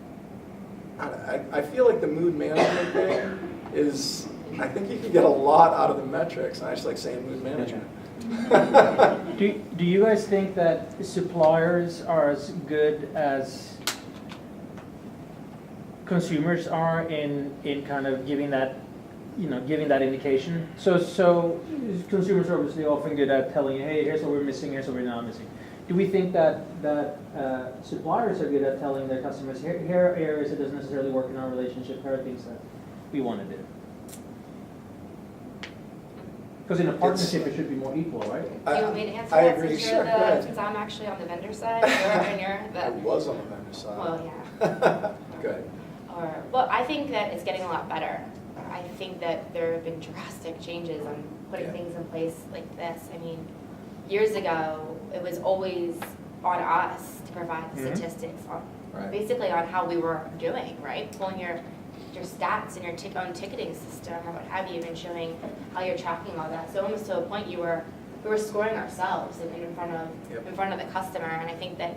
I feel like the mood management thing is, I think you can get a lot out of the metrics. I just like saying mood management. Do you guys think that suppliers are as good as consumers are in kind of giving that indication? So consumers are obviously often good at telling you, hey, here's what we're missing, here's what we're not missing. Do we think that suppliers are good at telling their customers, here are areas that doesn't necessarily work in our relationship, here are things that we want to do? Because in a partnership, it should be more equal, right? Do you want me to answer I that agree, since sure, go ahead. since I'm actually on the vendor side, and you're I the, was on the vendor side. well, yeah. Good. Well, I think that it's getting a lot better. I think that there have been drastic changes on putting things in place like this. I mean, years ago, it was always on us to provide the statistics on, basically on how we were doing, right? Pulling your stats and your own ticketing system or what have you, and showing how you're tracking all that. So almost to a point, we were scoring ourselves in front of the customer. And I think that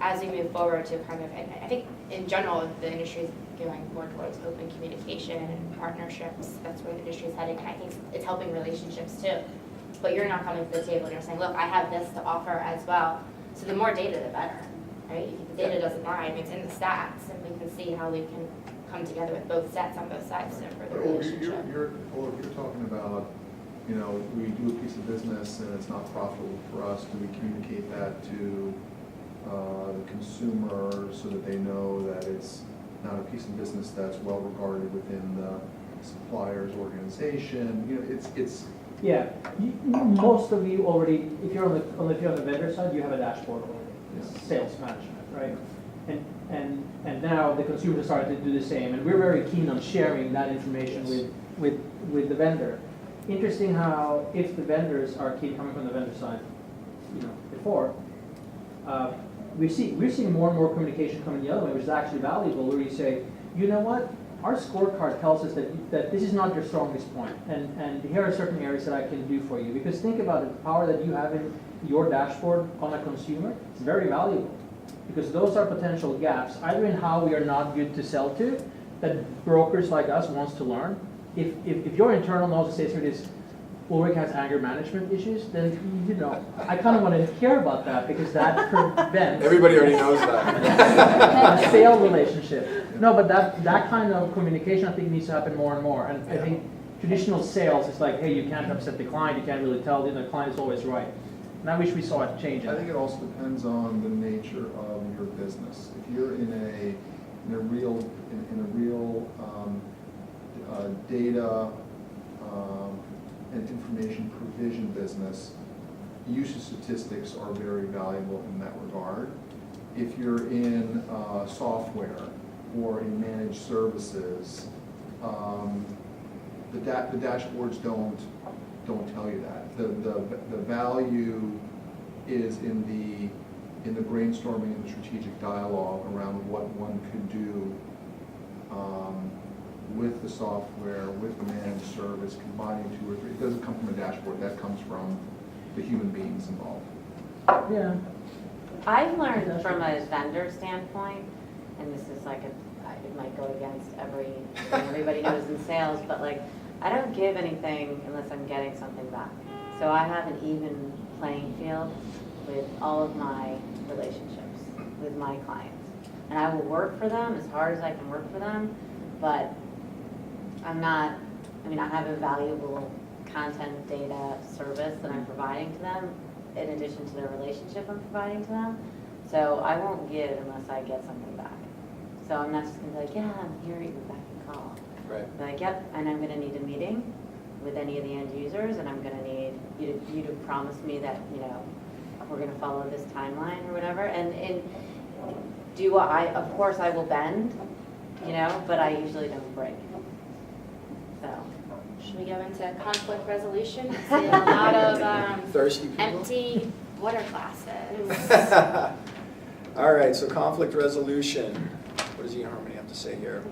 as we move forward to kind of, and I think in general the industry is going more towards open communication and partnerships. That's where the industry is heading, and I think it's helping relationships too. but you're not coming to the table and you're saying, look, I have this to offer as well. So the more data, the better, right? If the data doesn't lie, it's in the stats, and we can see how we can come together with both sets on both sides to improve the relationship. If you're talking about, we do a piece of business and it's not profitable for us, do we communicate that to the consumer so that they know that it's not a piece of business that's well regarded within the supplier's organization? It's Yeah, most of you already, if you're on the vendor side, you have a dashboard already. It's sales management, right? And now the consumers are starting to do the same, and we're very keen on sharing that information with the vendor. Interesting how if the vendors are keen coming from the vendor side, before, we're seeing more and more communication coming the other way, which is actually valuable, where you say, you know what, our scorecard tells us that this is not your strongest point, and here are certain areas that I can do for you. Because think about it, the power that you have in your dashboard on a consumer, it's very valuable. Because those are potential gaps, either in how we are not good to sell to, that brokers like us wants to learn. If your internal knowledge says here it is, Ulrich has anger management issues, then I kind of want to hear about that, because that prevents Everybody already knows that. a sale relationship. No, but that kind of communication I think needs to happen more and more. And I think traditional sales is like, hey, you can't upset the client, you can't really tell, the client is always right. And I wish we saw it change. I think it also depends on the nature of your business. If you're in a real data and information provision business, usage statistics are very valuable in that regard. If you're in software or in managed services, the dashboards don't tell you that. The value is in the brainstorming and the strategic dialogue around what one could do with the software, with the managed service, combining two or three. It doesn't come from a dashboard, that comes from the human beings involved. Yeah. I've learned from a vendor standpoint, and this is like it might go against everybody knows in sales, but I don't give anything unless I'm getting something back. So I have an even playing field with all of my relationships with my clients. And I will work for them as hard as I can work for them, but I have a valuable content, data, service that I'm providing to them in addition to the relationship I'm providing to them. So I won't give unless I get something back. So I'm not just going to be like, yeah, I'm here, you're back and call. Right. Be like, yep, and I'm going to need a meeting with any of the end users, and I'm going to need you to promise me that, we're going to follow this timeline or whatever. And of course I will bend, but I usually don't break. So. Should we go into conflict resolution? I see a lot of Thirsty people. empty water glasses. All right, so conflict resolution. What does eHarmony have to say here?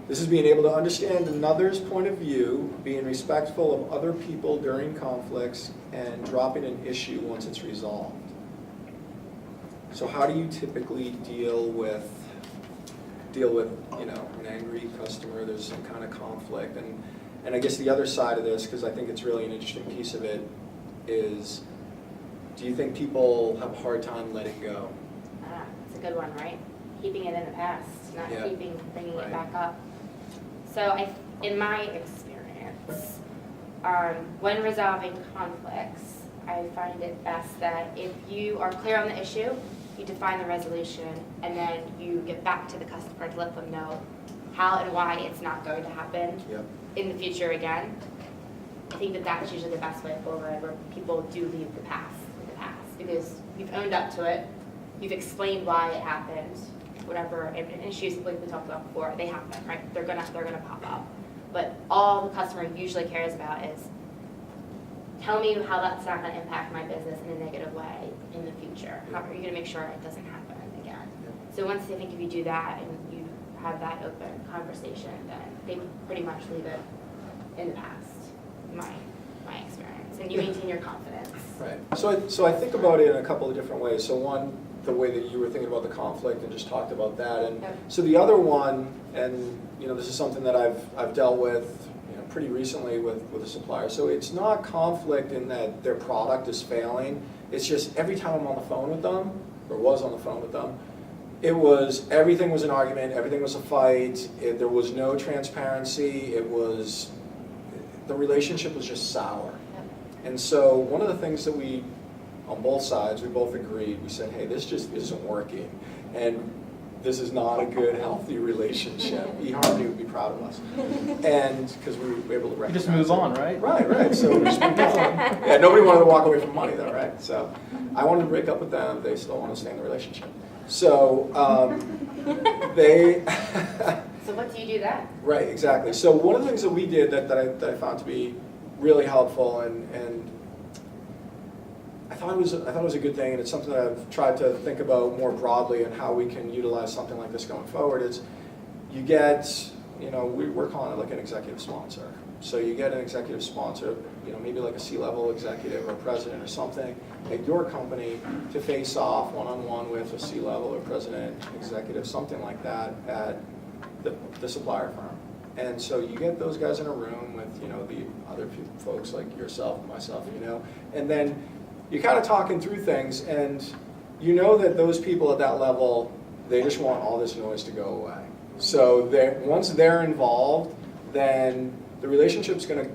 This is being able to understand another's point of view, being respectful of other people during conflicts, and dropping an issue once it's resolved. So how do you typically deal with an angry customer? There's some kind of conflict, and I guess the other side of this, because I think it's really an interesting piece of it, is do you think people have a hard time letting go? It's a good one, right? Keeping it in the past, not bringing Right. it back up. So in my experience, when resolving conflicts, I find it best that if you are clear on the issue, you define the resolution, and then you get back to the customer to let them know how and why it's not going to happen in the future again. I think that that's usually the best way forward, where people do leave the past in the past, because you've owned up to it, you've explained why it happened, whatever issues like we talked about before, they happen, right? They're gonna pop up. But all the customer usually cares about is, tell me how that's not gonna impact my business in a negative way in the future. How are you gonna make sure it doesn't happen again? So once I think if you do that and you have that open conversation, then they pretty much leave it in the past, my experience. And you maintain your confidence. Right. So I think about it in a couple of different ways. So one, the way that you were thinking about the conflict and just talked about that. And so the other one, and this is something that I've dealt with pretty recently with a supplier. So it's not conflict in that their product is failing. It's just every time I'm on the phone with them, or was on the phone with them, everything was an argument, everything was a fight, there was no transparency, the relationship was just sour. And so one of the things that on both sides, we both agreed, we said, hey, this just isn't working. And this is not a good, healthy relationship. eHarmony would be proud of us. And because we were able to recognize You just move on, right? Right. So we just moved on. Yeah, nobody wanted to walk away from money though, right? So I wanted to break up with them. They still want to stay in the relationship. So So what do you do then? Right, exactly. So one of the things that we did that I found to be really helpful, and I thought it was a good thing, and it's something that I've tried to think about more broadly and how we can utilize something like this going forward, is you get, we're calling it like an executive sponsor. So you get an executive sponsor, maybe like a C-level executive or president or something at your company to face off one-on-one with a C-level or president, executive, something like that at the supplier firm. And so you get those guys in a room with, the other folks like yourself and myself, and then you're kind of talking through things, and you know that those people at that level, they just want all this noise to go away. So once they're involved, then the relationship's going to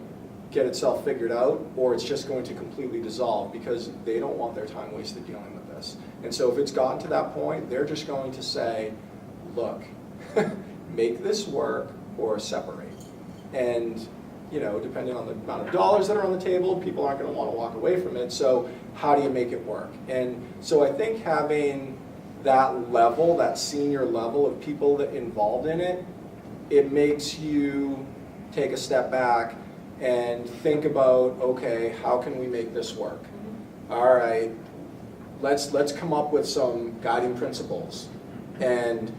get itself figured out, or it's just going to completely dissolve because they don't want their time wasted dealing with this. And so if it's gotten to that point, they're just going to say, look, make this work or separate. And depending on the amount of dollars that are on the table, people aren't going to want to walk away from it. So how do you make it work? And so I think having that level, that senior level of people that involved in it, it makes you take a step back and think about, okay, how can we make this work? All right, let's come up with some guiding principles. And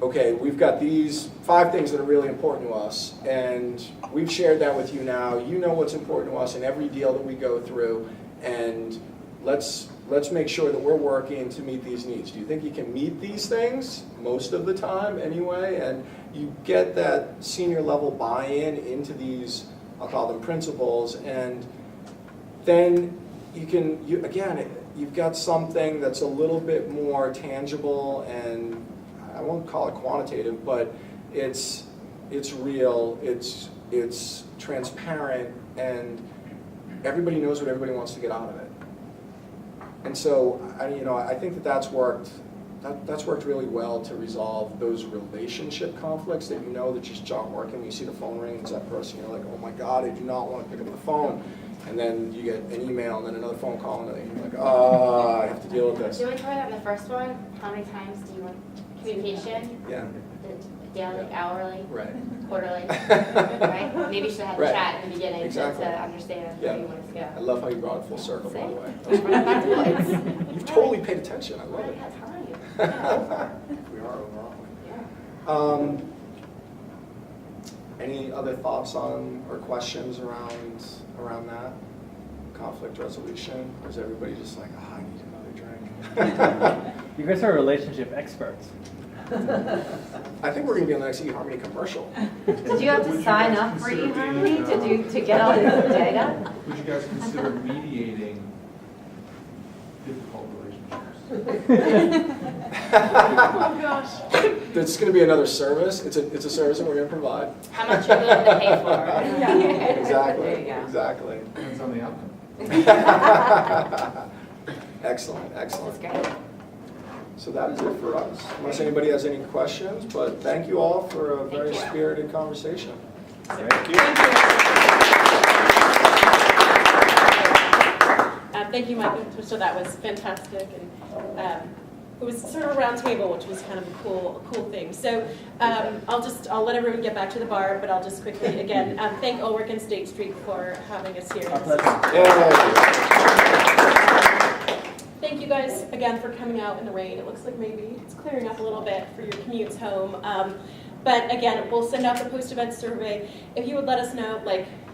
okay, we've got these 5 things that are really important to us, and we've shared that with you now. You know what's important to us in every deal that we go through, and let's make sure that we're working to meet these needs. Do you think you can meet these things most of the time anyway? And you get that senior level buy-in into these, I'll call them principles, and then you've got something that's a little bit more tangible, and I won't call it quantitative, but it's real, it's transparent, and everybody knows what everybody wants to get out of it. And so I think that's worked really well to resolve those relationship conflicts that that just aren't working. When you see the phone ring, it's that person, you're like, oh my God, I do not want to pick up the phone. And then you get an email and then another phone call, and you're like, oh, I have to deal with this. Did we cover that in the first one? How many times do you want communication? Yeah. Daily, hourly, Right. quarterly, right? Maybe you should have had a Right. chat in the beginning Exactly. to understand where you want us to go. I love how you brought it full circle, by the way. We're not back to points. You've totally paid attention. I love I it. had time. We are overall. Yeah. Any other thoughts on or questions around that conflict resolution? Or is everybody just like, I need another drink? You guys are relationship experts. I think we're going to be on the next eHarmony commercial. Did you have to sign up for eHarmony to get all this data? Would you guys consider mediating difficult relationships? Oh, gosh. That's going to be another service. It's a service that we're going to provide. How much you're willing to pay for. Exactly. There you go. Exactly. Depends on the outcome. Excellent. That's Excellent. great. So that is it for us. Unless anybody has any questions, but thank you all for a very Thank you. spirited conversation. Thank you. Thank you, Mike. So that was fantastic, and it was sort of a round table, which was kind of a cool thing. So I'll let everyone get back to the bar, but I'll just quickly again thank Ulrich and State Street for having us here. Our pleasure. Thank you guys again for coming out in the rain. It looks like maybe it's clearing up a little bit for your commutes home. But again, we'll send out the post-event survey. If you would let us know,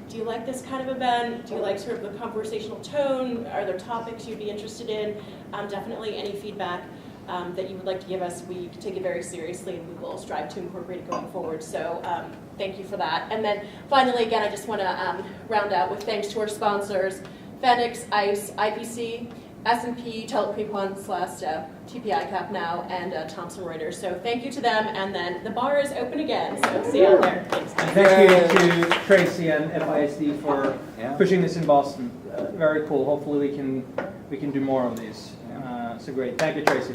do you like this kind of event? Do you like sort of the conversational tone? Are there topics you'd be interested in? Definitely any feedback. that you would like to give us, we take it very seriously and we will strive to incorporate it going forward. So thank you for that. And then finally, again, I just want to round out with thanks to our sponsors, Fenix, ICE, IPC, S&P, TPI Cap now, and Thomson Reuters. So thank you to them, and then the bar is open again, so see you out there. Thanks. And thank you to Tracy and FISD for pushing this in Boston. Very cool. Hopefully we can do more of these. So great. Thank you, Tracy.